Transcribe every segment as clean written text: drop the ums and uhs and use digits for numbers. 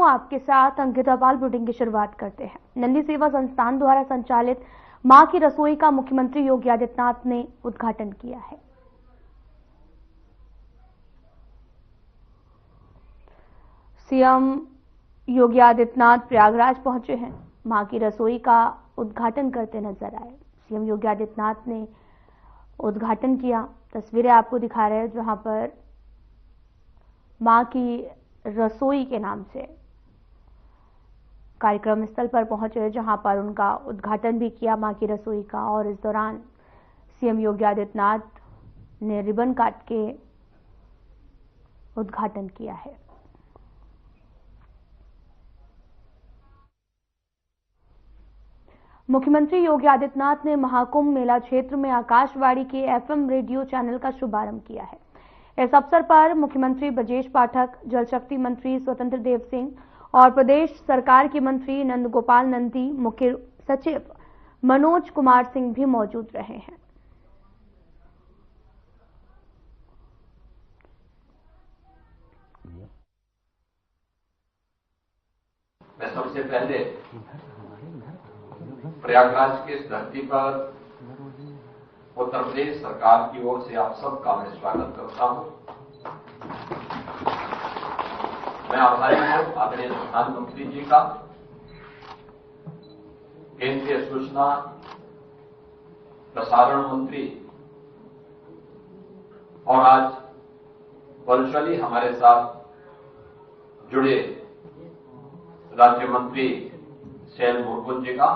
हूं आपके साथ अंकिता पाल। बुलेटिन की शुरुआत करते हैं। नंदी सेवा संस्थान द्वारा संचालित मां की रसोई का मुख्यमंत्री योगी आदित्यनाथ ने उद्घाटन किया है। सीएम योगी आदित्यनाथ प्रयागराज पहुंचे हैं। मां की रसोई का उद्घाटन करते नजर आए। सीएम योगी आदित्यनाथ ने उद्घाटन किया। तस्वीरें आपको दिखा रहे हैं जहां पर मां की रसोई के नाम से कार्यक्रम स्थल पर पहुंचे, जहां पर उनका उद्घाटन भी किया मां की रसोई का। और इस दौरान सीएम योगी आदित्यनाथ ने रिबन काट के उद्घाटन किया है। मुख्यमंत्री योगी आदित्यनाथ ने महाकुंभ मेला क्षेत्र में आकाशवाणी के एफएम रेडियो चैनल का शुभारंभ किया है। इस अवसर पर मुख्यमंत्री ब्रजेश पाठक, जल शक्ति मंत्री स्वतंत्र देव सिंह और प्रदेश सरकार के मंत्री नंद गोपाल नंदी, मुख्य सचिव मनोज कुमार सिंह भी मौजूद रहे हैं। मैं सबसे पहले प्रयागराज की इस धरती पर उत्तर प्रदेश सरकार की ओर से आप सबका मैं स्वागत करता हूं। मैं आभारी हूं आदरणीय प्रधानमंत्री जी का, केंद्रीय सूचना प्रसारण मंत्री और आज वर्चुअली हमारे साथ जुड़े राज्य मंत्री शैल मुर्मू जी का,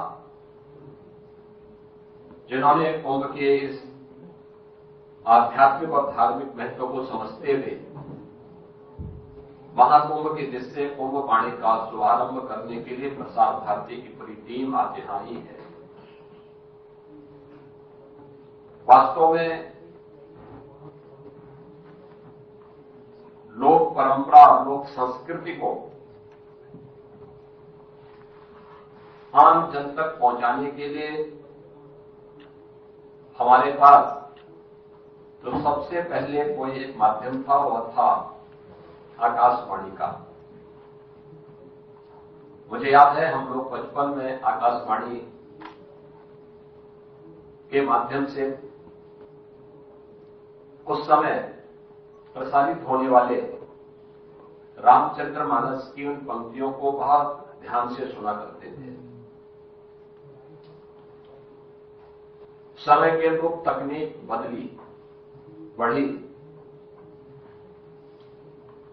जिन्होंने कुंभ के इस आध्यात्मिक और धार्मिक महत्व को समझते हुए महाकुंभ के जिससे कुंभ वाणी का शुभारंभ करने के लिए प्रसार भारती की पूरी टीम आज यहां ही है। वास्तव में लोक परंपरा, लोक संस्कृति को आम जन तक पहुंचाने के लिए हमारे पास जो सबसे पहले कोई एक माध्यम था वह था आकाशवाणी का। मुझे याद है हम लोग बचपन में आकाशवाणी के माध्यम से उस समय प्रसारित होने वाले रामचरितमानस की उन पंक्तियों को बहुत ध्यान से सुना करते थे। समय के अनुरूप तकनीक बदली, बढ़ी,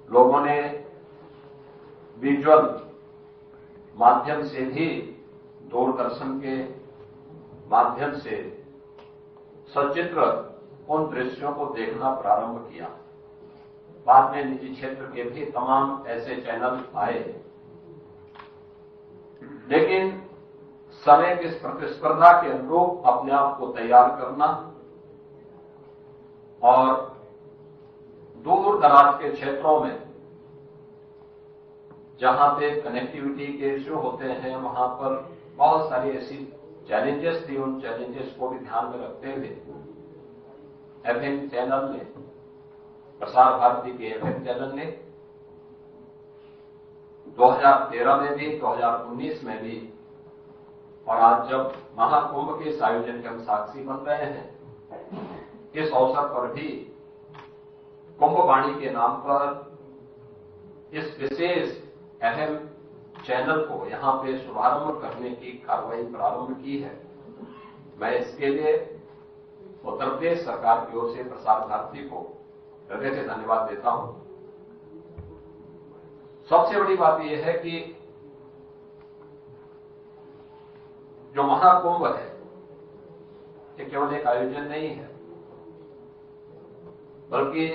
लोगों ने विजुअल माध्यम से भी, दूरदर्शन के माध्यम से सचित्र उन दृश्यों को देखना प्रारंभ किया। बाद में निजी क्षेत्र के भी तमाम ऐसे चैनल आए, लेकिन समय की प्रतिस्पर्धा के अनुरूप अपने आप को तैयार करना और दूर दराज के क्षेत्रों में जहां पे कनेक्टिविटी के इश्यू होते हैं वहां पर बहुत सारी ऐसी चैलेंजेस थी। उन चैलेंजेस को भी ध्यान में रखते हुए एफएम चैनल ने, प्रसार भारती के एफएम चैनल ने 2013 में भी, 2019 में भी और आज जब महाकुंभ के इस आयोजन के हम साक्षी बन रहे हैं, इस अवसर पर भी कुंभ वाणी के नाम पर इस विशेष एफएम चैनल को यहां पे शुभारंभ करने की कार्रवाई प्रारंभ की है। मैं इसके लिए उत्तर प्रदेश सरकार की ओर से प्रसार भारती को हृदय से धन्यवाद देता हूं। सबसे बड़ी बात यह है कि जो महाकुंभ है ये केवल एक आयोजन नहीं है, बल्कि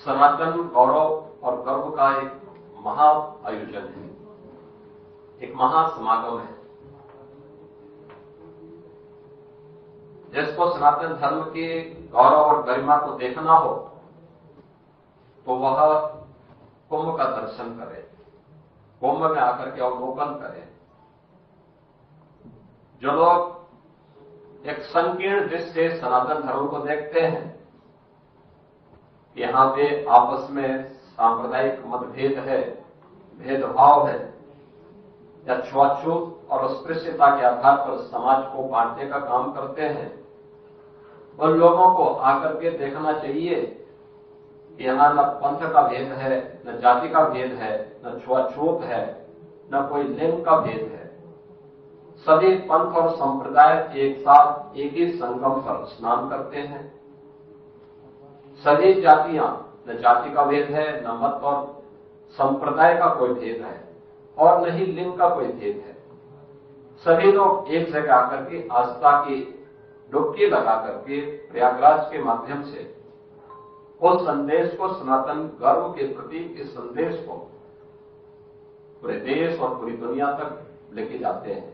सनातन गौरव और गर्व का एक महा आयोजन है, एक महासमागम है। जिसको सनातन धर्म के गौरव और गरिमा को देखना हो तो वह कुंभ का दर्शन करे, कुंभ में आकर के अवलोकन करे। जो लोग एक संकीर्ण दृष्टि से सनातन धर्म को देखते हैं, यहां पे आपस में सांप्रदायिक मतभेद है, भेदभाव है या छुआछूत और अस्पृश्यता के आधार पर समाज को बांटने का काम करते हैं, उन लोगों को आकर के देखना चाहिए कि यहां न पंथ का भेद है, न जाति का भेद है, न छुआछूत है, न कोई लिंग का भेद है। सभी पंथ और संप्रदाय एक साथ एक ही संगम पर स्नान करते हैं। सभी जातियां, न जाति का भेद है, न मत और संप्रदाय का कोई भेद है और न ही लिंग का कोई भेद है। सभी लोग एक जगह आकर के आस्था की डुबकी लगा करके प्रयागराज के माध्यम से उस संदेश को, सनातन गर्व के प्रति इस संदेश को पूरे देश और पूरी दुनिया तक लेके जाते हैं।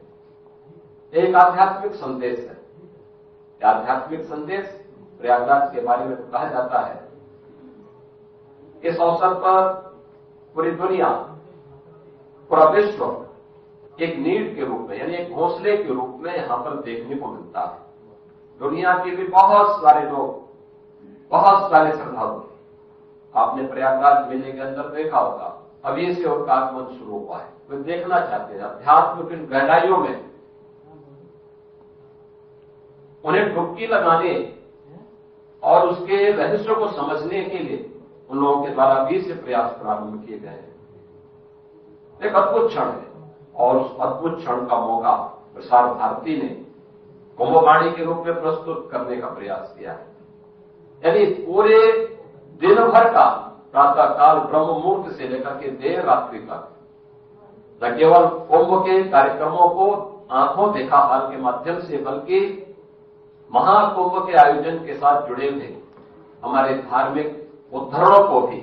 एक आध्यात्मिक संदेश है। आध्यात्मिक संदेश प्रयागराज के बारे में कहा जाता है। इस अवसर पर पूरी दुनिया, पूरा विश्व एक नीड के रूप में, यानी एक घोंसले के रूप में यहां पर देखने को मिलता है। दुनिया के भी बहुत सारे लोग, बहुत सारे श्रद्धालु, आपने प्रयागराज मेले के अंदर देखा होगा, अभी से उनका आगमन शुरू हुआ है। वे देखना चाहते हैं अध्यात्म की गहराइयों में, उन्हें डुबकी लगाने और उसके रहस्य को समझने के लिए उन लोगों के द्वारा भी से प्रयास प्रारंभ किए गए हैं। एक अद्भुत क्षण है और उस अद्भुत क्षण का मौका प्रसार भारती ने कुंभवाणी के रूप में प्रस्तुत करने का प्रयास किया है। यानी पूरे दिन भर का प्रातः काल ब्रह्म मुहूर्त से लेकर के देर रात्रि तक न केवल कुंभ के कार्यक्रमों को आंखों देखा हाल के माध्यम से, बल्कि महाकुंभ के आयोजन के साथ जुड़े हुए हमारे धार्मिक उद्धरणों को भी,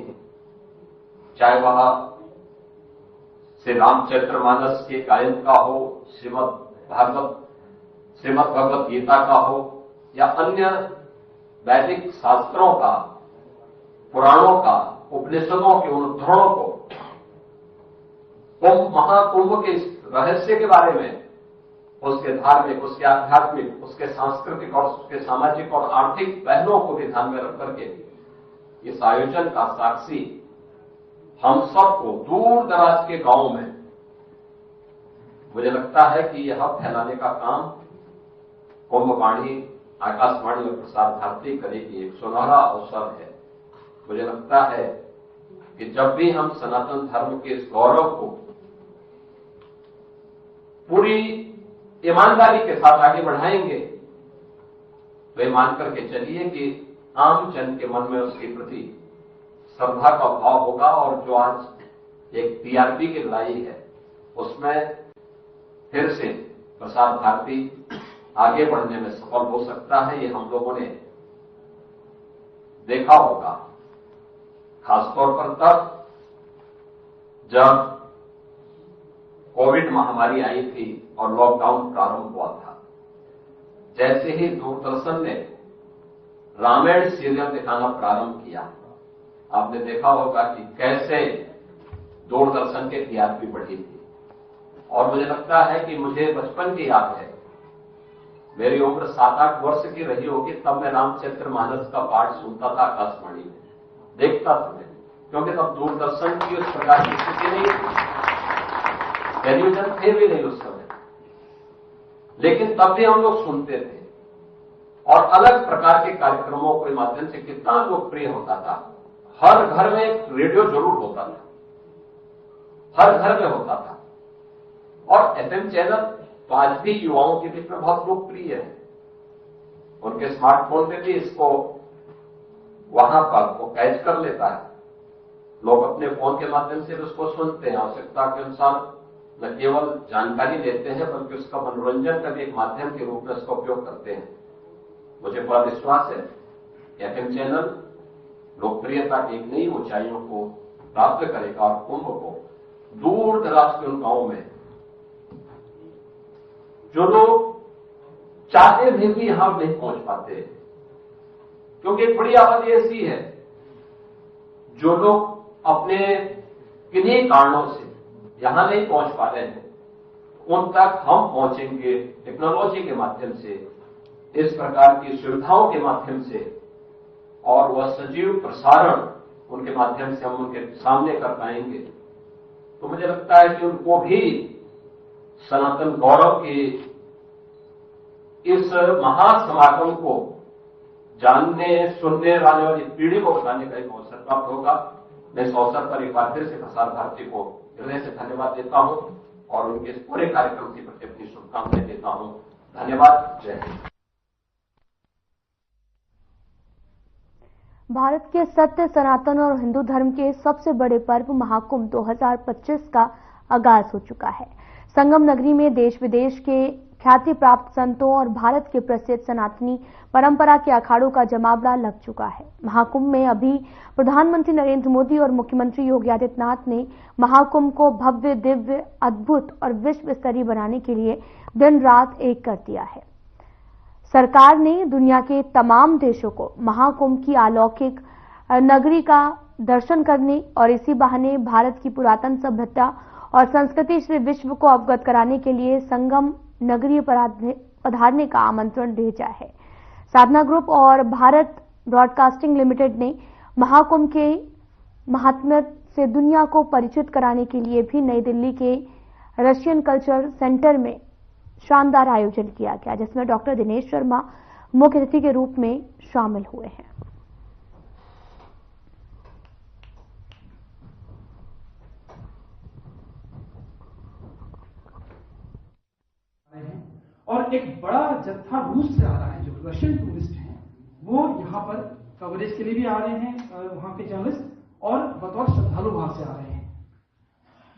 चाहे वह श्री रामचरितमानस के गायन का हो, श्रीमद् भगवत गीता का हो या अन्य वैदिक शास्त्रों का, पुराणों का, उपनिषदों के उन उद्धरणों को महाकुंभ के रहस्य के बारे में, उसके धार्मिक, उसके आध्यात्मिक, उसके सांस्कृतिक और उसके सामाजिक और आर्थिक पहलुओं को भी ध्यान में रख करके इस आयोजन का साक्षी हम सबको दूर दराज के गांवों में, मुझे लगता है कि यह फैलाने का काम कुंभवाणी, आकाशवाणी और प्रसार भारती करेगी। एक सुनहरा अवसर है। मुझे लगता है कि जब भी हम सनातन धर्म के इस गौरव को पूरी ईमानदारी के साथ आगे बढ़ाएंगे, तो मान करके चलिए कि आम जन के मन में उसके प्रति श्रद्धा का भाव होगा और जो आज एक टीआरपी की लड़ाई है उसमें फिर से प्रसार भारती आगे बढ़ने में सफल हो सकता है। ये हम लोगों ने देखा होगा, खासतौर पर तब जब कोविड महामारी आई थी और लॉकडाउन प्रारंभ हुआ था। जैसे ही दूरदर्शन ने रामायण सीरियल दिखाना प्रारंभ किया, आपने देखा होगा कि कैसे दूरदर्शन के टीआरपी बढ़ी थी। और मुझे लगता है कि मुझे बचपन की याद है, मेरी उम्र 7-8 वर्ष की रही होगी, तब मैं रामचरितमानस का पाठ सुनता था आकाशवाणी में, देखता था मैं, क्योंकि तब दूरदर्शन की उस प्रकार की स्थिति नहीं थी, टेलीविजन थे भी नहीं उस समय, लेकिन तब भी हम लोग सुनते थे और अलग प्रकार के कार्यक्रमों के माध्यम से कितना लोकप्रिय होता था। हर घर में एक रेडियो जरूर होता था, हर घर में होता था। और एफएम चैनल तो आज भी युवाओं के बीच में बहुत लोकप्रिय है। उनके स्मार्टफोन में भी इसको वहां पर वो कैच कर लेता है। लोग अपने फोन के माध्यम से भी उसको सुनते हैं, आवश्यकता के अनुसार न केवल जानकारी लेते हैं बल्कि उसका मनोरंजन का भी एक माध्यम के रूप में उसका उपयोग करते हैं। मुझे बड़ा विश्वास है एफएम चैनल लोकप्रियता की एक नई ऊंचाइयों को प्राप्त करेगा और कुंभ को दूर दराज के उन गांवों में जो लोग चाहते भी यहां नहीं पहुंच पाते, क्योंकि एक बड़ी आबादी ऐसी है जो लोग अपने किन्हीं कारणों से यहां नहीं पहुंच पा रहे हैं, उन तक हम पहुंचेंगे टेक्नोलॉजी के माध्यम से, इस प्रकार की सुविधाओं के माध्यम से, और वह सजीव प्रसारण उनके माध्यम से हम उनके सामने कर पाएंगे। तो मुझे लगता है कि उनको भी सनातन गौरव के इस महासमागम को जानने सुनने वाले वाली पीढ़ी को बताने का एक अवसर प्राप्त होगा। मैं इस अवसर पर एक बार फिर से प्रसार भारती को हृदय से धन्यवाद देता हूं और उनके इस पूरे कार्यक्रम के प्रति अपनी शुभकामनाएं देता हूं। धन्यवाद। जय हिंद। भारत के सत्य, सनातन और हिंदू धर्म के सबसे बड़े पर्व महाकुंभ 2025 का आगाज हो चुका है। संगम नगरी में देश विदेश के ख्याति प्राप्त संतों और भारत के प्रसिद्ध सनातनी परंपरा के अखाड़ों का जमावड़ा लग चुका है। महाकुंभ में अभी प्रधानमंत्री नरेंद्र मोदी और मुख्यमंत्री योगी आदित्यनाथ ने महाकुंभ को भव्य, दिव्य, अद्भुत और विश्व स्तरीय बनाने के लिए दिन रात एक कर दिया है। सरकार ने दुनिया के तमाम देशों को महाकुंभ की अलौकिक नगरी का दर्शन करने और इसी बहाने भारत की पुरातन सभ्यता और संस्कृति से विश्व को अवगत कराने के लिए संगम नगरी पधारने का आमंत्रण भेजा है। साधना ग्रुप और भारत ब्रॉडकास्टिंग लिमिटेड ने महाकुंभ के महात्म्य से दुनिया को परिचित कराने के लिए भी नई दिल्ली के रशियन कल्चर सेंटर में शानदार आयोजन किया गया, जिसमें डॉक्टर दिनेश शर्मा मुख्य अतिथि के रूप में शामिल हुए हैं। और एक बड़ा जत्था रूस से आ रहा है, जो रशियन टूरिस्ट हैं, वो यहाँ पर कवरेज के लिए भी आ रहे हैं, वहां के जर्नलिस्ट, और बतौर श्रद्धालु वहां से आ रहे हैं।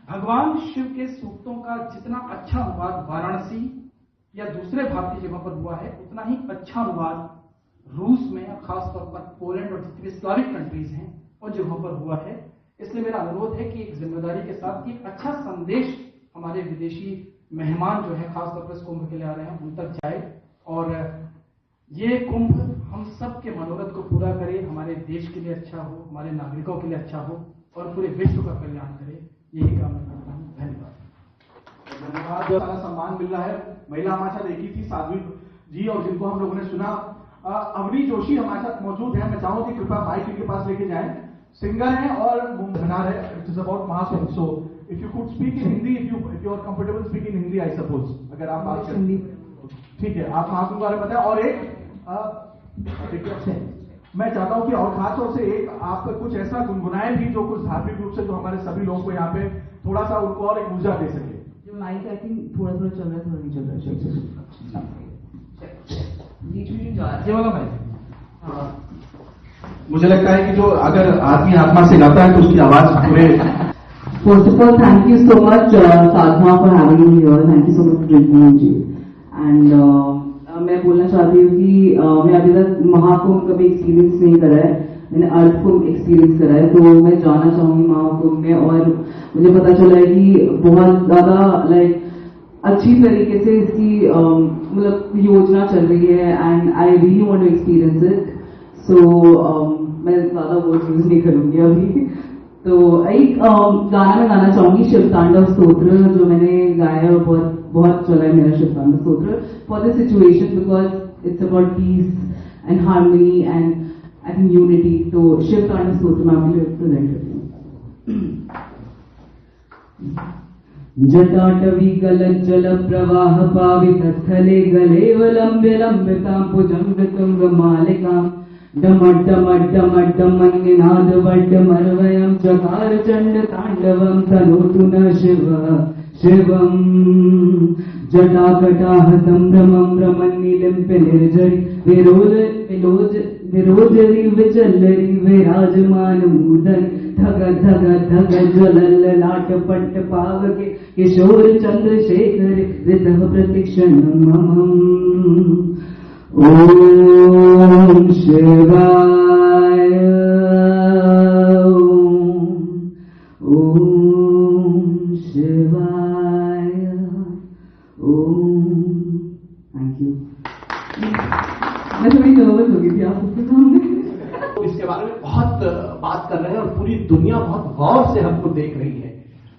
भगवान शिव के सूक्तों का जितना अच्छा अनुवाद वाराणसी या दूसरे भारतीय जगहों पर हुआ है, उतना ही अच्छा अनुवाद रूस में और खासतौर पर पोलैंड और जितनी स्लाविक कंट्रीज हैं उन जगहों पर हुआ है। इसलिए मेरा अनुरोध है कि एक जिम्मेदारी के साथ एक अच्छा संदेश हमारे विदेशी मेहमान जो है खासतौर पर इस कुंभ के लिए आ रहे हैं उन तक जाए, और ये कुंभ हम सब के मनोरथ को पूरा करे, हमारे देश के लिए अच्छा हो, हमारे नागरिकों के लिए अच्छा हो और पूरे विश्व का कल्याण करे। यही काम मैं करता हूँ। धन्यवाद। धन्यवाद। जो सारा सम्मान मिल रहा है, महिला हमारे साथ देखी थी साध्वी जी, और जिनको हम लोगों ने सुना। अवनी जोशी हमारे साथ मौजूद है। मैं चाहूँ कि कृपया माइक इनके पास लेके जाएं। सिंगर है और मुंबनार है। It is about Mahakumbh. So if you could speak in Hindi, if you are comfortable speak in Hindi, I suppose, अगर आप बात करें ठीक है। आप महाकुंभ के बारे में बताएं। और एक मैं चाहता हूं कि और खास तौर से एक आप कुछ ऐसा गुनगुनाएं भी जो कुछ धार्मिक रूप से जो हमारे सभी लोगों को यहाँ पे थोड़ा सा उनको और एक ऊर्जा दे सके। जो माइक आई थिंक थोड़ा थोड़ा चल रहा है, थोड़ा नहीं चल रहा है। ये वाला माइक मुझे लगता है कि जो अगर आदमी आत्मा से गाता है तो उसकी आवाज पूरे। First of all thank you so much Sadhana for having me here. Thank you so much ji. And मैं बोलना चाहती हूँ कि मैं अभी तक महाकुंभ कभी एक्सपीरियंस नहीं करा है, मैंने अर्थ कुंभ एक्सपीरियंस करा है, तो मैं जाना चाहूंगी महाकुंभ में। और मुझे पता चला है कि बहुत ज्यादा अच्छी तरीके से इसकी मतलब योजना चल रही है, and I really want to experience it. So मैं ज्यादा वर्ड यूज नहीं करूंगी अभी। तो एक गाना मैं गाना चाहूंगी, शिव तांडव स्तोत्र, जो मैंने गाया और बहुत चला है मेरा शिव तांडव स्तोत्र for this situation, because it's about piece and harmony and I think unity. तो शिव तांडव स्तोत्र मैं आपके लिए प्रेजेंट करती हूँ। जटाटवी गलत जल प्रवाह पावित स्थले गले लंबे लंबिता भुजंग तुंग मालिका डमट डमट डमट डमन निनाद वड्डमर्वयं चकार चंड तांडवं तनोतु न शिव शिवं जटाकटाह संभ्रमं भ्रमन्निलिम्प निर्जरि विरोजरि विचल्लरि विराजमान मूदन धग धग धग ज्वलल लाट पट्ट पावके किशोर चंद्रशेखर ऋतः प्रतिक्षणं मम। ओम शिवाय ओम शिवाय ओम। Thank you. मैं थोड़ी नर्वस हो गई थी आप सबके सामने। इसके बारे में बहुत बात कर रहे हैं और पूरी दुनिया बहुत गौर से हमको देख रही है,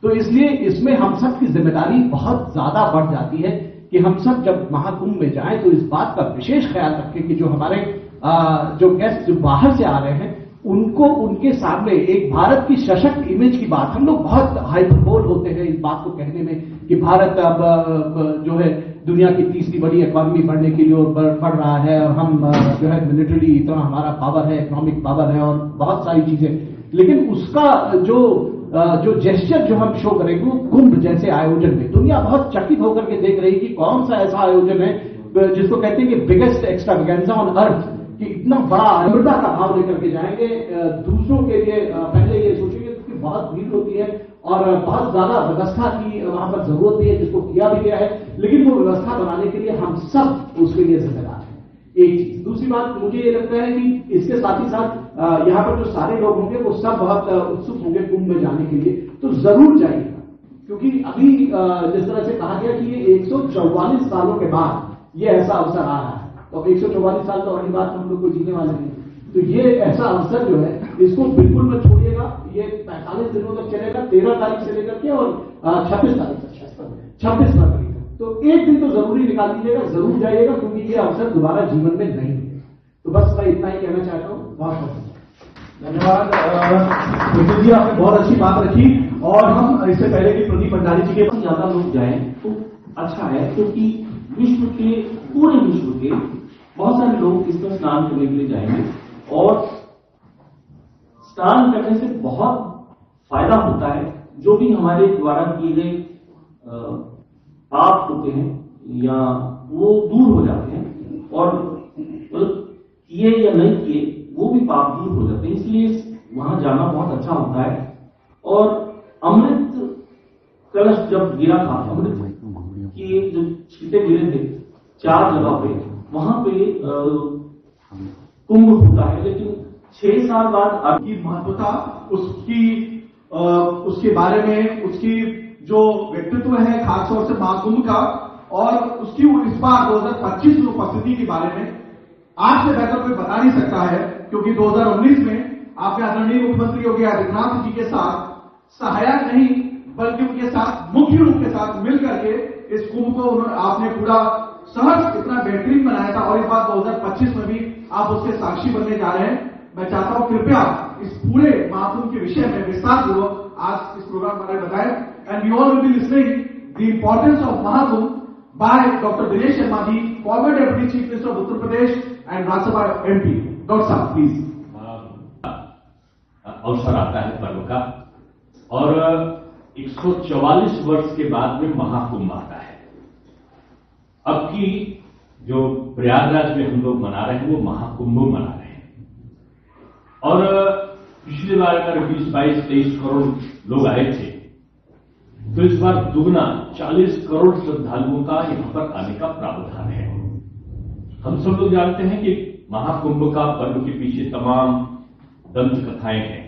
तो इसलिए इसमें हम सब की जिम्मेदारी बहुत ज्यादा बढ़ जाती है कि हम सब जब महाकुंभ में जाएं तो इस बात का विशेष ख्याल रखें कि जो हमारे जो गेस्ट जो बाहर से आ रहे हैं उनको उनके सामने एक भारत की सशक्त इमेज की बात, हम लोग बहुत हाइपरबोल होते हैं इस बात को कहने में कि भारत अब जो है दुनिया की तीसरी बड़ी इकॉनमी बढ़ने के लिए बढ़ रहा है और हम जो है मिलिट्री इतना हमारा पावर है, इकोनॉमिक पावर है और बहुत सारी चीजें, लेकिन उसका जो जेस्चर जो हम शो करेंगे वो कुंभ जैसे आयोजन में दुनिया बहुत चकित होकर के देख रही कि कौन सा ऐसा आयोजन है जिसको कहते हैं कि बिगेस्ट एक्स्ट्रावेगेंजा ऑन अर्थ, कि इतना बड़ा अमृता का भाव लेकर के जाएंगे दूसरों के लिए। पहले ये सोचेंगे कि बहुत भीड़ होती है और बहुत ज्यादा व्यवस्था की वहां पर जरूरत भी है, जिसको किया भी गया है, लेकिन वो व्यवस्था बनाने के लिए हम सब उसके लिए जिम्मेदार हैं। एक चीज। दूसरी बात, मुझे ये लगता है कि इसके साथ ही साथ यहाँ पर जो सारे लोग होंगे वो सब बहुत उत्सुक होंगे कुंभ में जाने के लिए, तो जरूर जाइएगा, क्योंकि अभी जिस तरह से कहा गया कि ये 144 सालों के बाद ये ऐसा अवसर आ रहा है, तो 144 साल तो बड़ी बात हम लोग को जीने वाले नहीं, तो ये ऐसा अवसर जो है इसको बिल्कुल मत छोड़िएगा। ये 45 दिनों तक चलेगा, 13 तारीख से लेकर के और 26 तारीख तक, 26 फरवरी तक, तो एक दिन तो जरूरी निकाल लीजिएगा, जरूर जाइएगा, क्योंकि ये अवसर दोबारा जीवन में नहीं है। तो बस मैं इतना ही कहना चाहता हूँ। बहुत बहुत धन्यवाद जी, आपने बहुत अच्छी बात रखी। और हम इससे पहले कि प्रदीप भंडारी जी के ज्यादा लोग जाएं तो अच्छा है, क्योंकि विश्व के पूरे विश्व के बहुत सारे लोग इसमें स्नान करने के लिए जाएंगे और स्नान करने से बहुत फायदा होता है। जो भी हमारे द्वारा किए गए पाप होते हैं या वो दूर हो जाते हैं, और किए या नहीं किए वो भी पाप दूर हो जाते हैं, इसलिए वहां जाना बहुत अच्छा होता है। और अमृत कलश जब गिरा था, अमृत की जो छींटे गिरे थे 4 जगह पे, वहां पे कुंभ होता है, लेकिन 6 साल बाद की महत्वता, उसके बारे में, उसकी जो व्यक्तित्व है खासतौर से महाकुंभ का, और उसकी इस बार 2025 की उपस्थिति के बारे में आज से बेहतर कोई बता नहीं सकता है, क्योंकि 2019 में आपने आदरणीय मुख्यमंत्री योगी आदित्यनाथ जी के साथ सहायक नहीं बल्कि उनके साथ मुख्य रूप के साथ मिलकर के इस कुंभ को आपने पूरा सहज इतना बेहतरीन बनाया था, और इस बार 2025 में भी आप उसके साक्षी बनने जा रहे हैं। मैं चाहता हूं कृपया इस पूरे महाकुंभ के विषय में विस्तार पूर्वक आज इस प्रोग्राम बारे में बताएं। And we all will be listening the importance of Mahakumbh by doctor Dinesh Sharma ji, former deputy chief minister of Uttar Pradesh and Rajya Sabha MP। Doctor साहब प्लीज। अवसर आता है पर्व का, और 144 वर्ष के बाद में महाकुंभ आता है। अब की जो प्रयागराज में हम लोग मना रहे हैं वो महाकुंभ मना रहे हैं, और पिछली बार अगर 20, 22, 23 करोड़ लोग आए थे, तो इस बार दुगना 40 करोड़ श्रद्धालुओं का यहां पर आने का प्रावधान है। हम सब लोग जानते हैं कि महाकुंभ का पर्व के पीछे तमाम दंत कथाएं हैं,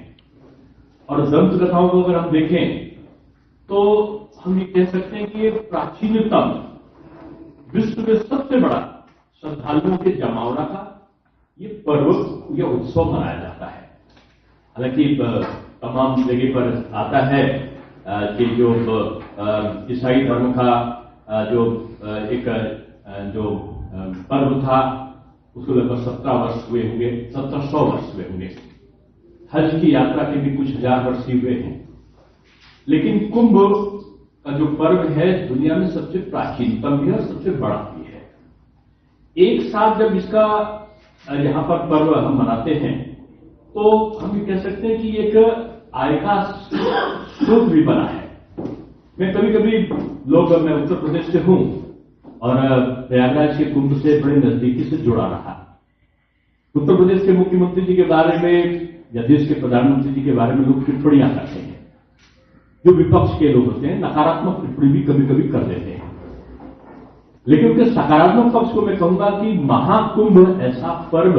और दंत कथाओं को अगर हम देखें तो हम ये कह सकते हैं कि ये प्राचीनतम, विश्व में सबसे बड़ा श्रद्धालुओं के जमावड़ा का ये पर्व, ये उत्सव मनाया जाता है। हालांकि तमाम जगह पर आता है कि जो ईसाई धर्म का जो एक जो पर्व था उसको लगभग 17 वर्ष हुए होंगे, 1700 वर्ष हुए होंगे। हज की यात्रा के भी कुछ हजार वर्ष ही हुए हैं, लेकिन कुंभ का जो पर्व है दुनिया में सबसे प्राचीनतम भी है और सबसे बड़ा भी है। एक साथ जब इसका यहां पर पर्व हम मनाते हैं तो हम ये कह सकते हैं कि एक आय का स्रोत भी बना है। मैं कभी कभी मैं उत्तर प्रदेश से हूं और प्रयागराज के कुंभ से बड़े नजदीकी से जुड़ा रहा। उत्तर प्रदेश के मुख्यमंत्री जी के बारे में या देश के प्रधानमंत्री जी के बारे में लोग टिप्पणियां करते हैं, जो विपक्ष के लोग होते हैं नकारात्मक टिप्पणी भी कभी कभी कर देते हैं, लेकिन उनके सकारात्मक पक्ष को मैं कहूंगा कि महाकुंभ ऐसा पर्व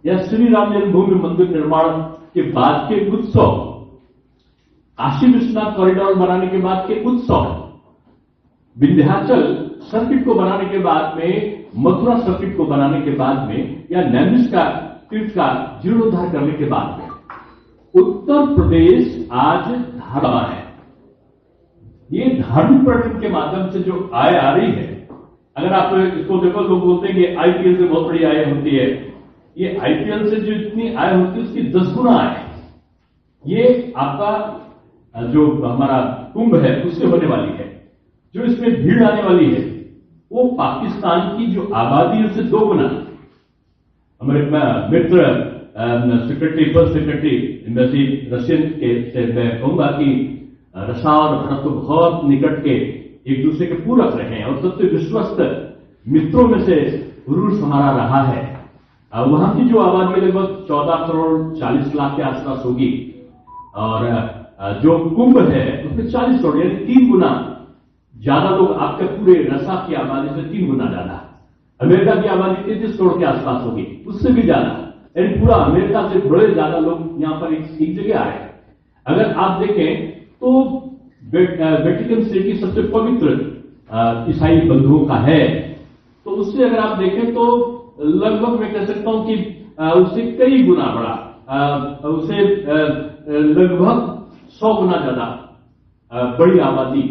या श्री राम जन्मभूमि मंदिर निर्माण के बाद के उत्सव, काशी विश्वनाथ कॉरिडोर बनाने के बाद के उत्सव, विंध्याचल सर्किट को बनाने के बाद में, मथुरा सर्किट को बनाने के बाद में, या नैमिषा तीर्थ का जीर्णोद्धार करने के बाद में उत्तर प्रदेश आज धारा है। ये धार्मिक पर्यटन के माध्यम से जो आय आ रही है, अगर आप इसको देखो तो बोलते हैं कि आईपीएल से बहुत बड़ी आय होती है, ये आईपीएल से जो इतनी आय होती है उसकी 10 गुना आय है। ये आपका जो हमारा कुंभ है उससे होने वाली है। जो इसमें भीड़ आने वाली है वो पाकिस्तान की जो आबादी है उससे 2 गुना। हमारे मित्र secretary, first secretary embassy Russian के से मैं कहूंगा कि रशिया और भारत तो बहुत निकट के एक दूसरे के पूरक रहे हैं और सबसे विश्वस्त मित्रों में से रूस हमारा रहा है। वहां की जो आबादी लगभग 14 करोड़ 40 लाख के आसपास होगी और जो कुंभ है उसमें 40 करोड़ यानी 3 गुना ज्यादा लोग आपके पूरे रसा की आबादी से 3 गुना ज्यादा। अमेरिका की आबादी 33 करोड़ के आसपास होगी, उससे भी ज्यादा, यानी पूरा अमेरिका से बड़े ज्यादा लोग यहां पर एक जगह आए। अगर आप देखें तो वेटिकन सिटी सबसे पवित्र ईसाई बंधुओं का है, तो उससे अगर आप देखें तो लगभग मैं कह सकता हूं कि उससे कई गुना बड़ा, उसे लगभग 100 गुना ज्यादा बड़ी आबादी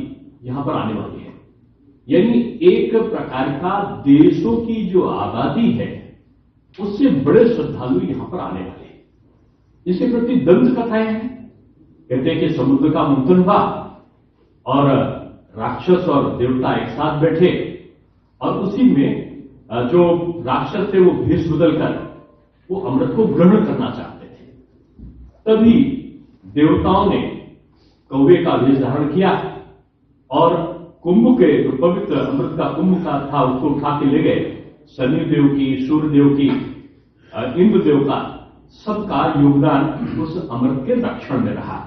यहां पर आने वाली है। यानी एक प्रकार का देशों की जो आबादी है उससे बड़े श्रद्धालु यहां पर आने वाले हैं। इसके प्रति दंत कथाएं हैं। कहते हैं कि समुद्र का मंथन हुआ और राक्षस और देवता एक साथ बैठे और उसी में जो राक्षस थे वो भेष बदलकर वो अमृत को ग्रहण करना चाहते थे। तभी देवताओं ने कौवे का वेश धारण किया और कुंभ के जो पवित्र अमृत का कुंभ का था उसको उठा के ले गए। शनिदेव की, सूर्यदेव की, इंद्रदेव का, सबका योगदान उस अमृत के रक्षण में रहा।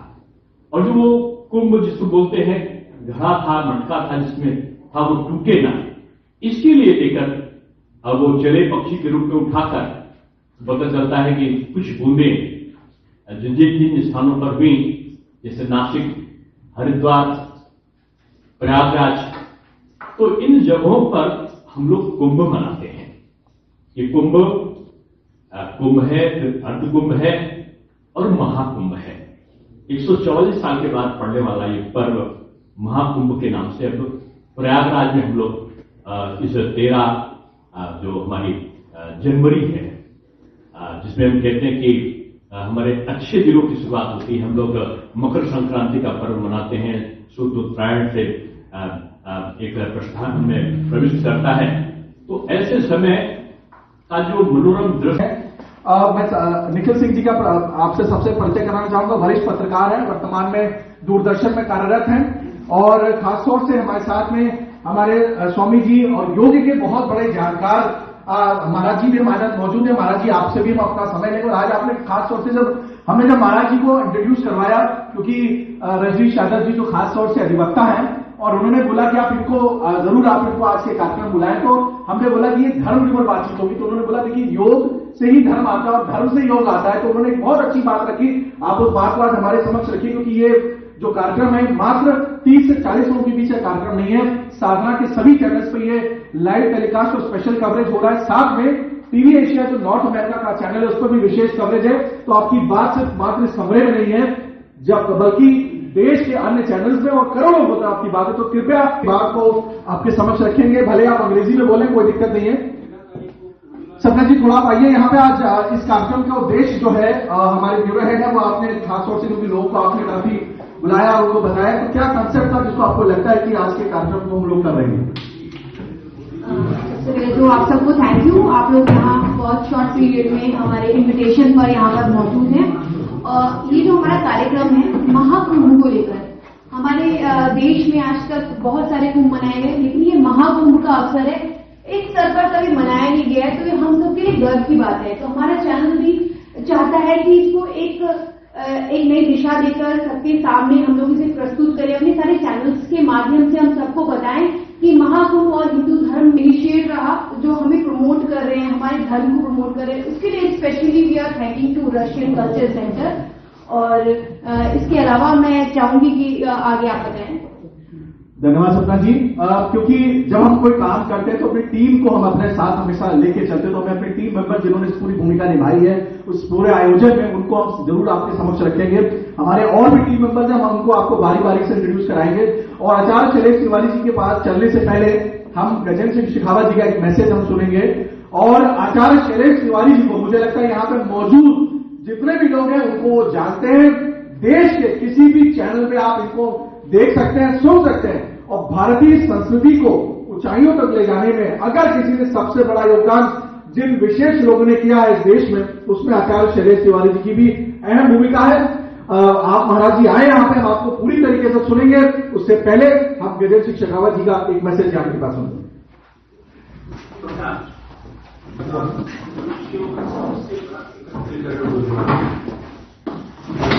और जो वो कुंभ जिसको बोलते हैं घड़ा था, मटका था जिसमें था, वो टूटे ना, इसके लिए लेकर अब वो चले पक्षी के रूप में उठाकर पता चलता है कि कुछ बूंदें जिन स्थानों पर हुई जैसे नासिक, हरिद्वार, प्रयागराज, तो इन जगहों पर हम लोग कुंभ मनाते हैं। ये कुंभ है, अर्धकुंभ है और महाकुंभ है। 144 साल के बाद पड़ने वाला ये पर्व महाकुंभ के नाम से अब प्रयागराज में हम लोग इस 13 जो हमारी जनवरी है, जिसमें हम कहते हैं कि हमारे अच्छे दिनों की शुरुआत होती है। हम लोग मकर संक्रांति का पर्व मनाते हैं, सूर्य उत्तरायण से एक प्रस्थान में प्रविष्ट करता है। तो ऐसे समय का जो मनोरम दृश्य है, मैं निखिल सिंह जी का आपसे सबसे परिचय कराना चाहूंगा। वरिष्ठ पत्रकार हैं, वर्तमान में दूरदर्शन में कार्यरत हैं और खासतौर से हमारे साथ में हमारे स्वामी जी और योग के बहुत बड़े जानकार महाराज जी भी हमारे साथ मौजूद है। महाराज जी, आपसे भी हम अपना समय लेंगे। आज आपने खासतौर से जब महाराज जी को इंट्रोड्यूस करवाया, क्योंकि रजनीश यादव जी जो खासतौर से अधिवक्ता हैं और उन्होंने बोला कि आप इनको जरूर आप इनको आज के कार्यक्रम बुलाएं, तो हमने बोला कि ये धर्म के ऊपर बातचीत होगी। तो उन्होंने बोला देखिए योग से ही धर्म आता है और धर्म से योग आता है। तो उन्होंने एक बहुत अच्छी बात रखी, आप उस बात को आज हमारे समक्ष रखिए, क्योंकि ये जो कार्यक्रम है मात्र 30 से 40 लोगों के बीच का कार्यक्रम नहीं है। साधना के सभी चैनल्स पर ये लाइव टेलीकास्ट और स्पेशल कवरेज हो रहा है। साथ में टीवी एशिया जो नॉर्थ अमेरिका का चैनल है उस पर भी विशेष कवरेज है। तो आपकी बात सिर्फ मात्र इस कमरे में नहीं है, जब बल्कि देश के अन्य चैनल्स में और करोड़ों होता है आपकी बात है। तो कृपया बात को आपके समक्ष रखेंगे, भले आप अंग्रेजी में बोलें, कोई दिक्कत नहीं है। सपना जी, थोड़ा आप आइए यहाँ पे। आज इस कार्यक्रम का उद्देश्य जो है हमारे ब्यूरो हेड है वो आपने खासतौर से क्योंकि लोगों को आपने काफी बुलाया और उनको बताया, तो क्या कंसेप्ट था जिसको आपको लगता है कि आज के कार्यक्रम को हम लोग कर रहे हैं? सबसे पहले तो आप सबको थैंक यू। आप लोग यहाँ बहुत शॉर्ट पीरियड में हमारे इन्विटेशन पर यहाँ पर मौजूद हैं। और ये जो हमारा कार्यक्रम है महाकुंभ को लेकर, हमारे देश में आज तक बहुत सारे कुंभ मनाए गए, लेकिन ये महाकुंभ का अवसर है, एक स्तर पर कभी मनाया नहीं गया है, तो ये हम सब के लिए गर्व की बात है। तो हमारा चैनल भी चाहता है कि इसको एक नई दिशा देकर सबके सामने हम लोग इसे प्रस्तुत करें, अपने सारे चैनल्स के माध्यम से हम सबको बताएं कि महाकुंभ और हिंदू धर्म इनिशिएट रहा जो हमें प्रमोट कर रहे हैं, हमारे धर्म को प्रमोट कर रहे हैं। उसके लिए specially we are thanking to Russian culture centre. और इसके अलावा मैं चाहूंगी कि आगे आप बताएं। धन्यवाद सपना जी। क्योंकि जब हम कोई काम करते हैं तो अपनी टीम को हम अपने साथ हमेशा लेके चलते हैं। तो हमें अपनी टीम मेंबर जिन्होंने इस पूरी भूमिका निभाई है उस पूरे आयोजन में, उनको हम जरूर आपके समक्ष रखेंगे। हमारे और भी टीम मेंबर्स हैं, हम उनको आपको बारी बारी से इंट्रोड्यूस कराएंगे। और आचार्य शैलेश तिवारी जी के पास चलने से पहले हम गजेंद्र सिंह शेखावत जी का एक मैसेज हम सुनेंगे और आचार्य शैलेश तिवारी जी को मुझे लगता है यहाँ पे मौजूद जितने भी लोग हैं उनको वो जानते हैं। देश के किसी भी चैनल पे आप इनको देख सकते हैं, सुन सकते हैं, और भारतीय संस्कृति को ऊंचाइयों तक ले जाने में अगर किसी ने सबसे बड़ा योगदान जिन विशेष लोगों ने किया है इस देश में, उसमें आचार्य शैलेश तिवारी जी की भी अहम भूमिका है। आप महाराज जी आए यहाँ पे, हम आपको पूरी तरीके से सुनेंगे। उससे पहले हम गजेंद्र सिंह शेखावत जी का एक मैसेज आपके पास सुनेंगे।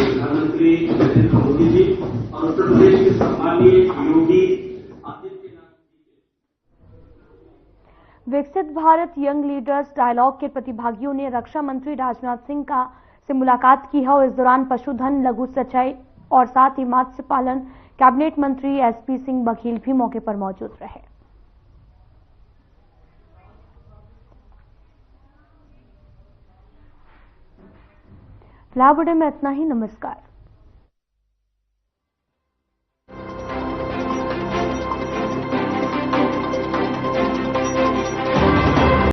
प्रधानमंत्री नरेंद्र मोदी जी और उत्तर प्रदेश के सम्माननीय योगी विकसित भारत यंग लीडर्स डायलॉग के प्रतिभागियों ने रक्षा मंत्री राजनाथ सिंह से मुलाकात की है और इस दौरान पशुधन, लघु सिंचाई और साथ ही मत्स्य पालन कैबिनेट मंत्री एसपी सिंह बघेल भी मौके पर मौजूद रहे। फिलहाल वीडियो में इतना ही। नमस्कार।